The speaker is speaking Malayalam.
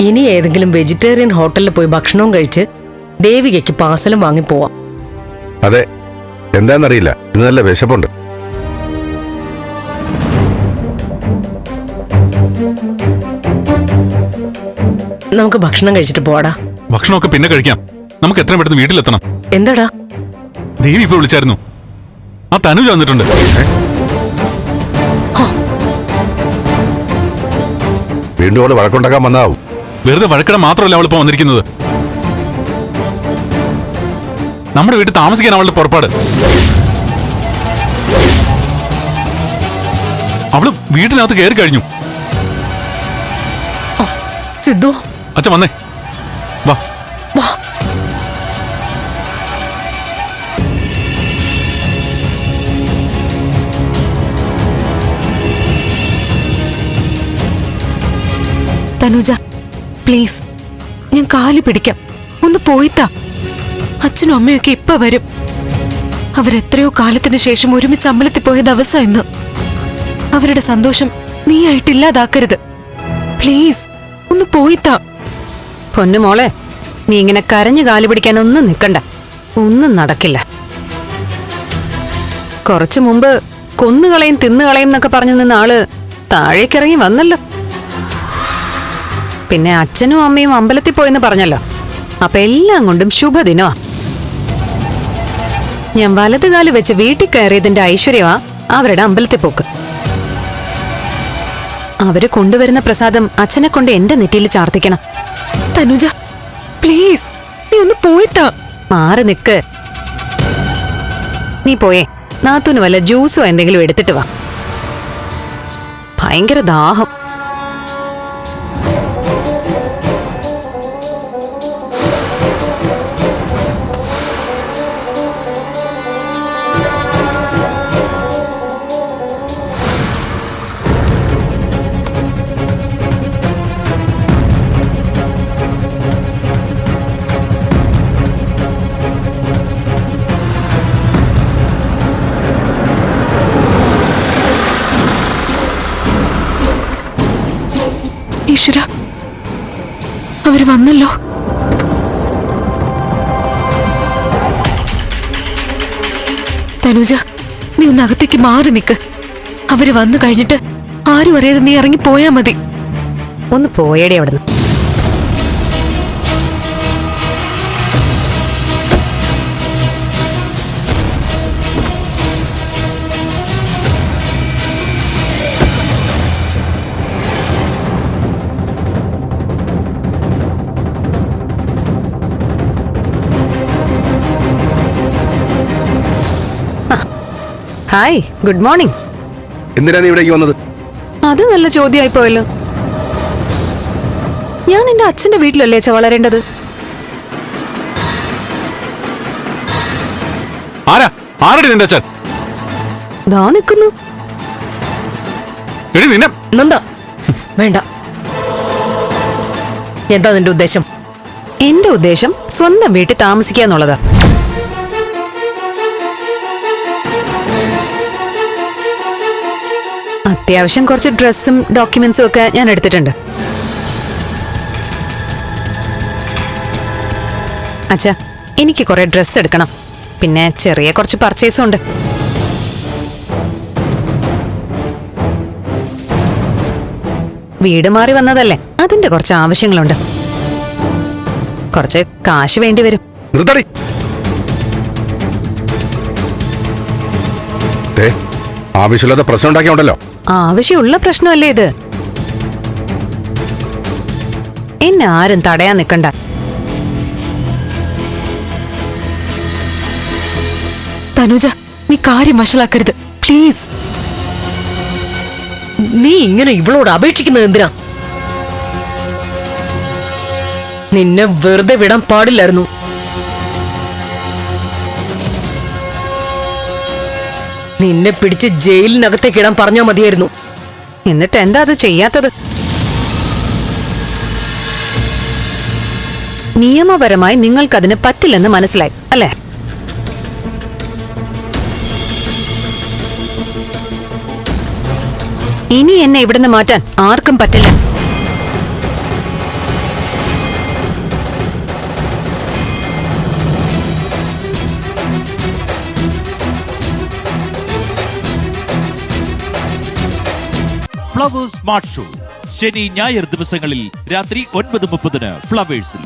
ഇനി ഏതെങ്കിലും വെജിറ്റേറിയൻ ഹോട്ടലിൽ പോയി ഭക്ഷണവും കഴിച്ച് ദേവികയ്ക്ക് പാർസലും വാങ്ങി പോവാം. അതെ, എന്താന്നറിയില്ല, ഇത് നല്ല വിശപ്പുണ്ട്. നമുക്ക് ഭക്ഷണം കഴിച്ചിട്ട് പോവാടാ. ഭക്ഷണമൊക്കെ പിന്നെ കഴിക്കാം. നമുക്ക് എത്രയും പെട്ടെന്ന് വീട്ടിലെത്തണം. എന്താടാ? ദേവി ഇപ്പൊ വിളിച്ചായിരുന്നു. ആ തനുജ വന്നിട്ടുണ്ട്. വീണ്ടും അവള് വഴക്കുണ്ടാക്കാൻ വന്നാവും. വെറുതെ വഴക്കിടാൻ മാത്രമല്ല അവളിപ്പോ വന്നിരിക്കുന്നത്. നമ്മുടെ വീട്ടിൽ താമസിക്കാൻ അവളുടെ പുറപ്പാട്. അവള് വീട്ടിനകത്ത് കയറി കഴിഞ്ഞു. സിദ്ധു, അച്ഛൻ വന്നേ, വാ വാ. തനുജ, പ്ലീസ്, ഞാൻ കാല് പിടിക്കാം, ഒന്ന് പോയിത്താ. അച്ഛനും അമ്മയൊക്കെ ഇപ്പൊ വരും. അവരെത്രയോ കാലത്തിന് ശേഷം ഒരുമിച്ച് അമ്പലത്തിൽ പോയ ദിവസം ഇന്ന്. അവരുടെ സന്തോഷം നീ ആയിട്ടില്ലാതാക്കരുത്. പ്ലീസ്, ഒന്ന് പോയിത്താ. പൊന്നുമോളെ, നീ ഇങ്ങനെ കരഞ്ഞു കാല് പിടിക്കാനൊന്നും നിൽക്കണ്ട. ഒന്നും നടക്കില്ല. കുറച്ചു മുമ്പ് കൊന്നുകളയും തിന്നുകളയും എന്നൊക്കെ പറഞ്ഞു നിന്ന ആള് താഴേക്കിറങ്ങി വന്നല്ലോ. പിന്നെ അച്ഛനും അമ്മയും അമ്പലത്തിൽ പോയെന്ന് പറഞ്ഞല്ലോ. അപ്പൊ എല്ലാം കൊണ്ടും ശുഭദിനമാ. ഞാൻ വലതുകാല് വെച്ച് വീട്ടിൽ കയറിയതിന്റെ ഐശ്വര്യമാ അവരുടെ അമ്പലത്തിൽ പോക്ക്. അവര് കൊണ്ടുവരുന്ന പ്രസാദം അച്ഛനെ കൊണ്ട് എന്റെ നെറ്റിയിൽ ചാർത്തിക്കണം. തനുജ, പ്ലീസ്, നീ ഒന്ന് പോയിത്താ. മാറി നിക്ക്. നീ പോയേ നാത്തൂന് വല്ല ജ്യൂസോ എന്തെങ്കിലും എടുത്തിട്ട് വാ. ഭയങ്കര ദാഹം. ഈശ്വര, അവര് വന്നല്ലോ. തനുജ, നീ ഒന്ന് അകത്തേക്ക് മാറി നിക്ക്. അവര് വന്നു കഴിഞ്ഞിട്ട് ആരും അറിയാതെ നീ ഇറങ്ങി പോയാ മതി. ഒന്ന് പോയേടി അവിടുന്ന്. Hi, good morning. എന്തിനാ നീ ഇവിടേക്ക് വന്നത്? അത് നല്ല ചോദ്യമായി പോയല്ലോ. ഞാൻ എന്റെ അച്ഛന്റെ വീട്ടിലല്ലേ അച്ഛ വളരേണ്ടത്. ആരടി നിന്റെ അച്ഛൻ? ദാ നിൽക്കുന്നു. നന്ദ, വേണ്ട. എന്താ നിന്റെ ഉദ്ദേശം? എന്റെ ഉദ്ദേശം സ്വന്തം വീട്ടിൽ താമസിക്കുക എന്നുള്ളതാ. അത്യാവശ്യം കുറച്ച് ഡ്രസ്സും ഡോക്യുമെന്റ്സും ഒക്കെ ഞാൻ എടുത്തിട്ടുണ്ട്. അച്ഛാ, എനിക്ക് കുറെ ഡ്രസ്സ് എടുക്കണം. പിന്നെ ചെറിയ കുറച്ച് പർച്ചേസും ഉണ്ട്. വീട് മാറി വന്നതല്ലേ, അതിന്റെ കുറച്ച് ആവശ്യങ്ങളുണ്ട്. കുറച്ച് കാശ് വേണ്ടി വരും. നിർത്തടി. ആവശ്യമില്ലാത്ത പ്രശ്നം ഉണ്ടാക്കിയുണ്ടല്ലോ. ആവശ്യമുള്ള പ്രശ്നമല്ലേ ഇത്. എന്നെ ആരും തടയാൻ നിൽക്കണ്ട. തനുജ, നീ കാര്യം വഷളാക്കരുത്, പ്ലീസ്. നീ ഇങ്ങനെ ഇവളോട് അപേക്ഷിക്കുന്നത് എന്തിനാ? നിന്നെ വെറുതെ വിടാൻ പാടില്ലായിരുന്നു. നിന്നെ പിടിച്ച് ജയിലിനകത്തേക്ക് ഇടാൻ പറഞ്ഞാൽ മതിയായിരുന്നു. എന്നിട്ട് എന്താ അത് ചെയ്യാത്തത്? നിയമപരമായി നിങ്ങൾക്കതിന് പറ്റില്ലെന്ന് മനസ്സിലായി അല്ലേ? ഇനി എന്നെ ഇവിടുന്ന് മാറ്റാൻ ആർക്കും പറ്റില്ല. ഫ്ലവേഴ്സ് സ്മാർട്ട് ഷോ ശനി ഞായർ ദിവസങ്ങളിൽ രാത്രി 9:30 ഫ്ലവേഴ്സിൽ.